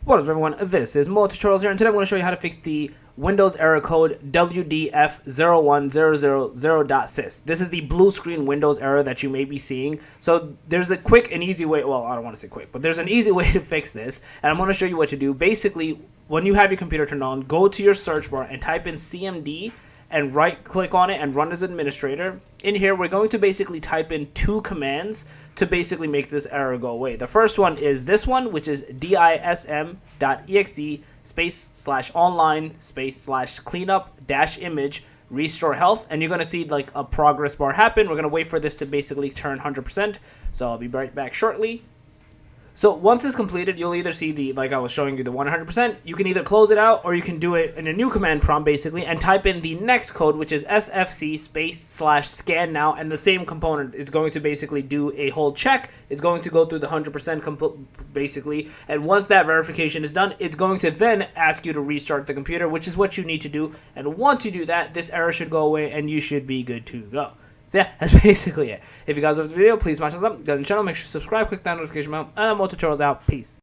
What is up, everyone? This is Mo Tutorials here, and today I'm going to show you how to fix the Windows error code wdf01000.sys. This is the blue screen Windows error that you may be seeing. So there's a quick and easy way, well, I don't want to say quick, but there's an easy way to fix this, and I'm going to show you what to do. Basically, when you have your computer turned on, go to your search bar and type in CMD and right click on it and run as administrator. In here, we're going to basically type in two commands to basically make this error go away. The first one is this one, which is dism.exe /online/cleanup-image restore health, and you're going to see like a progress bar happen. We're going to wait for this to basically turn 100%, so I'll be right back shortly. So once it's completed, you'll either see the, like I was showing you, the 100%. You can either close it out or you can do it in a new command prompt basically and type in the next code, which is sfc /scan now, and the same component is going to basically do a whole check. It's going to go through the 100% basically, and once that verification is done, it's going to then ask you to restart the computer, which is what you need to do. And once you do that, this error should go away and you should be good to go. So yeah, that's basically it. If you guys love the video, please smash the thumbs up. If you guys on the channel, make sure to subscribe, click that notification bell, and more tutorials out. Peace.